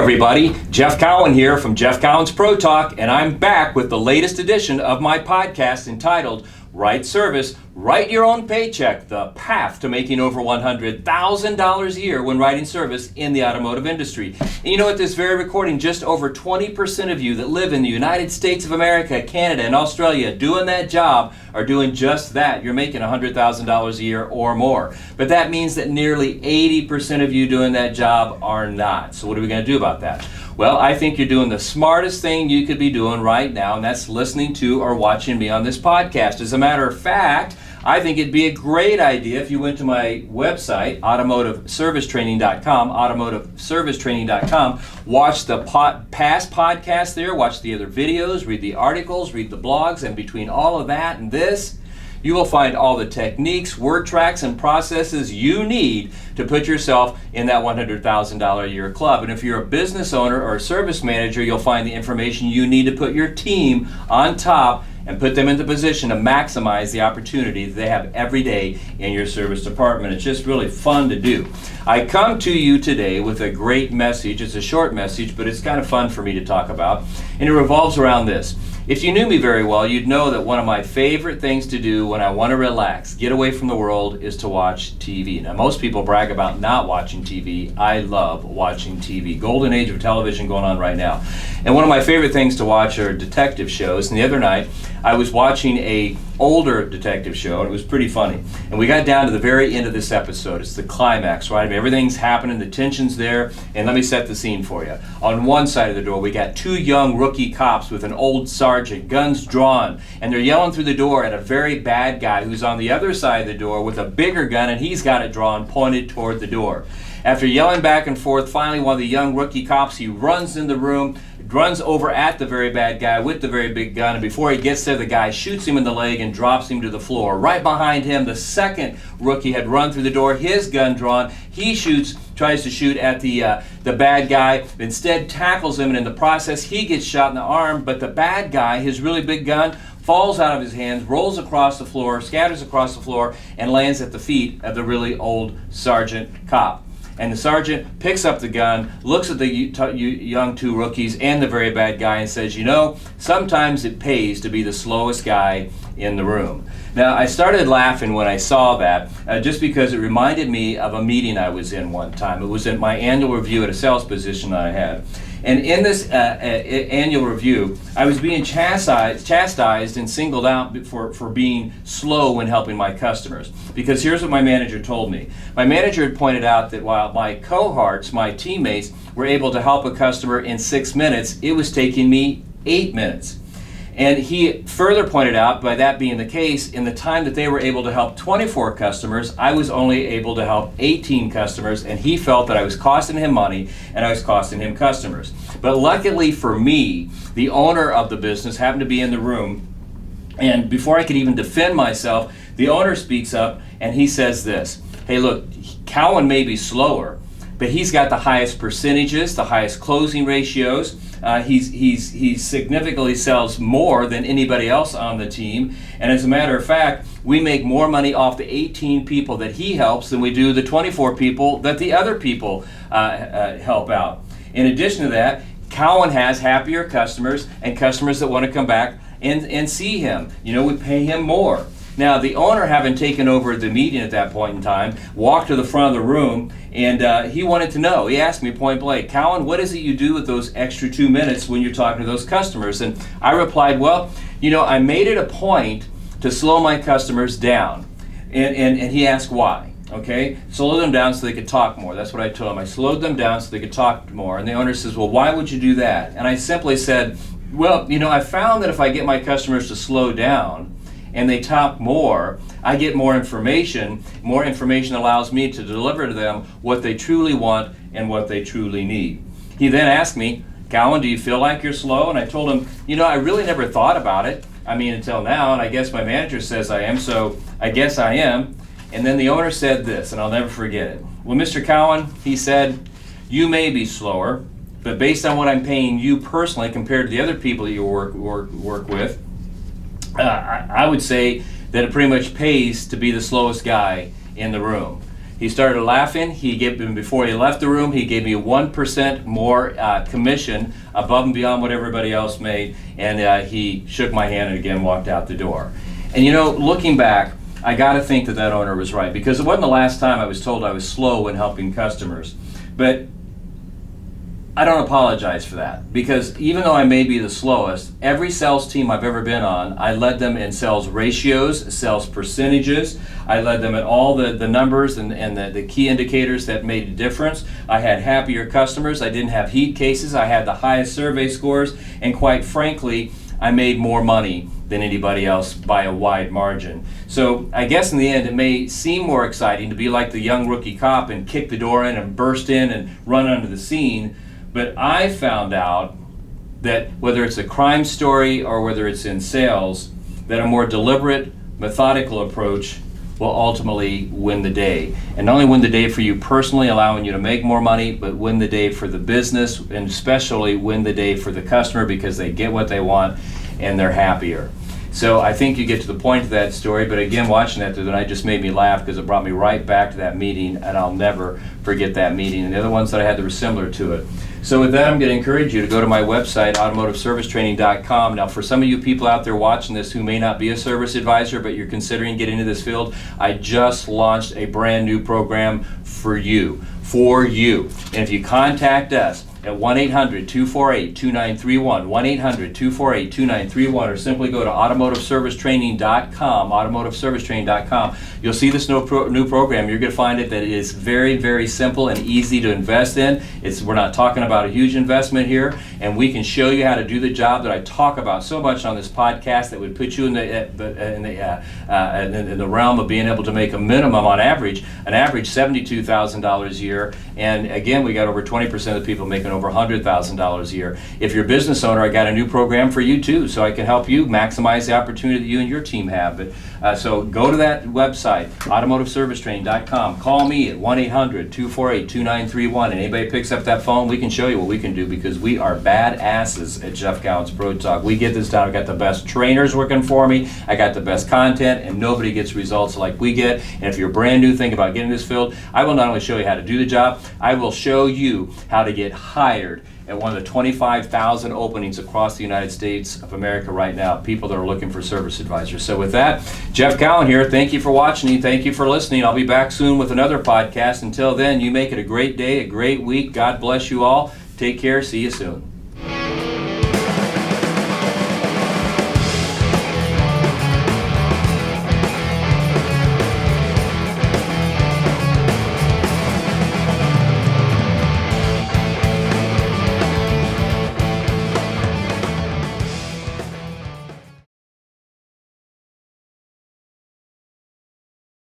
everybody, Jeff Cowan here from Jeff Cowan's Pro Talk, and I'm back with the latest edition of my podcast entitled Right Service, Write Your Own Paycheck, the path to making over $100,000 a year when writing service in the automotive industry. And you know, at this very recording, just over 20% of you that live in the United States of America, Canada, and Australia doing that job are doing just that. You're making $100,000 a year or more. But that means that nearly 80% of you doing that job are not. So what are we going to do about that? Well, I think you're doing the smartest thing you could be doing right now, and that's listening to or watching me on this podcast. As a matter of fact, I think it'd be a great idea if you went to my website, automotiveservicetraining.com, watch the past podcasts there, watch the other videos, read the articles, read the blogs, and between all of that and this, you will find all the techniques, word tracks, and processes you need to put yourself in that $100,000 a year club. And if you're a business owner or a service manager, you'll find the information you need to put your team on top and put them in the position to maximize the opportunity that they have every day in your service department. It's just really fun to do. I come to you today with a great message. It's a short message, but it's kind of fun for me to talk about, and it revolves around this. If you knew me very well, you'd know that one of my favorite things to do when I want to relax, get away from the world, is to watch TV. Now, most people brag about not watching TV. I love watching TV. Golden age of television going on right now. And one of my favorite things to watch are detective shows. And the other night, I was watching a older detective show, and it was pretty funny. And we got down to the very end of this episode. It's the climax, right? I mean, everything's happening, the tension's there, and let me set the scene for you. On one side of the door, we got two young rookie cops with an old sergeant, guns drawn, and they're yelling through the door at a very bad guy who's on the other side of the door with a bigger gun, and he's got it drawn, pointed toward the door. After yelling back and forth, finally one of the young rookie cops, he runs in the room, runs over at the very bad guy with the very big gun, and before he gets there, the guy shoots him in the leg and drops him to the floor. Right behind him, the second rookie had run through the door, his gun drawn. He tries to shoot at the bad guy, instead tackles him, and in the process, he gets shot in the arm, but the bad guy, his really big gun, falls out of his hands, rolls across the floor, scatters across the floor, and lands at the feet of the really old sergeant cop. And the sergeant picks up the gun, looks at the young two rookies and the very bad guy and says, you know, sometimes it pays to be the slowest guy in the room. Now, I started laughing when I saw that just because it reminded me of a meeting I was in one time. It was in my annual review at a sales position that I had. And in this annual review, I was being chastised and singled out for being slow when helping my customers. Because here's what my manager told me. My manager had pointed out that while my cohorts, my teammates, were able to help a customer in 6 minutes, it was taking me 8 minutes. And he further pointed out, by that being the case, in the time that they were able to help 24 customers, I was only able to help 18 customers, and he felt that I was costing him money and I was costing him customers. But luckily for me, the owner of the business happened to be in the room, and before I could even defend myself, the owner speaks up and he says this, hey look, Cowan may be slower, but he's got the highest percentages, the highest closing ratios. He significantly sells more than anybody else on the team. And as a matter of fact, we make more money off the 18 people that he helps than we do the 24 people that the other people help out. In addition to that, Cowan has happier customers and customers that want to come back and see him. You know, we pay him more. Now, the owner, having taken over the meeting at that point in time, walked to the front of the room, and he wanted to know. He asked me point blank, Cowan, what is it you do with those extra 2 minutes when you're talking to those customers? And I replied, well, you know, I made it a point to slow my customers down. And he asked why. Okay, slow them down so they could talk more. That's what I told him. I slowed them down so they could talk more. And the owner says, well, why would you do that? And I simply said, well, you know, I found that if I get my customers to slow down and they talk more, I get more information. More information allows me to deliver to them what they truly want and what they truly need. He then asked me, Cowan, do you feel like you're slow? And I told him, you know, I really never thought about it. I mean, until now, and I guess my manager says I am, so I guess I am. And then the owner said this, and I'll never forget it. Well, Mr. Cowan, he said, you may be slower, but based on what I'm paying you personally compared to the other people that you work with, I would say that it pretty much pays to be the slowest guy in the room. He started laughing. Before he left the room, he gave me 1% more commission above and beyond what everybody else made, and he shook my hand and again walked out the door. And looking back, I got to think that owner was right, because it wasn't the last time I was told I was slow in helping customers. But I don't apologize for that, because even though I may be the slowest, every sales team I've ever been on, I led them in sales ratios, sales percentages. I led them at all the numbers and the key indicators that made a difference. I had happier customers. I didn't have heat cases. I had the highest survey scores. And quite frankly, I made more money than anybody else by a wide margin. So I guess in the end, it may seem more exciting to be like the young rookie cop and kick the door in and burst in and run onto the scene. But I found out that whether it's a crime story or whether it's in sales, that a more deliberate, methodical approach will ultimately win the day. And not only win the day for you personally, allowing you to make more money, but win the day for the business, and especially win the day for the customer, because they get what they want and they're happier. So I think you get to the point of that story, but again, watching that the other night just made me laugh, because it brought me right back to that meeting, and I'll never forget that meeting and the other ones that I had that were similar to it. So with that, I'm going to encourage you to go to my website, automotiveservicetraining.com. Now, for some of you people out there watching this who may not be a service advisor, but you're considering getting into this field, I just launched a brand new program for you. And if you contact us at 1-800-248-2931, 1-800-248-2931, or simply go to automotiveservicetraining.com, you'll see this new program. You're going to find that it is very, very simple and easy to invest in. We're not talking about a huge investment here, and we can show you how to do the job that I talk about so much on this podcast that would put you in the realm of being able to make a minimum on average, $72,000 a year. And again, we got over 20% of the people making over $100,000 a year. If you're a business owner, I got a new program for you too, so I can help you maximize the opportunity that you and your team have. But so go to that website, automotiveservicetraining.com. Call me at 1-800-248-2931, and anybody picks up that phone, we can show you what we can do, because we are badasses at Jeff Cowan's Pro Talk. We get this done. I got the best trainers working for me. I got the best content, and nobody gets results like we get. And if you're brand new thinking about getting in this field, I will not only show you how to do the job, I will show you how to get hired at one of the 25,000 openings across the United States of America right now, people that are looking for service advisors. So with that, Jeff Cowan here. Thank you for watching. Thank you for listening. I'll be back soon with another podcast. Until then, you make it a great day, a great week. God bless you all. Take care. See you soon.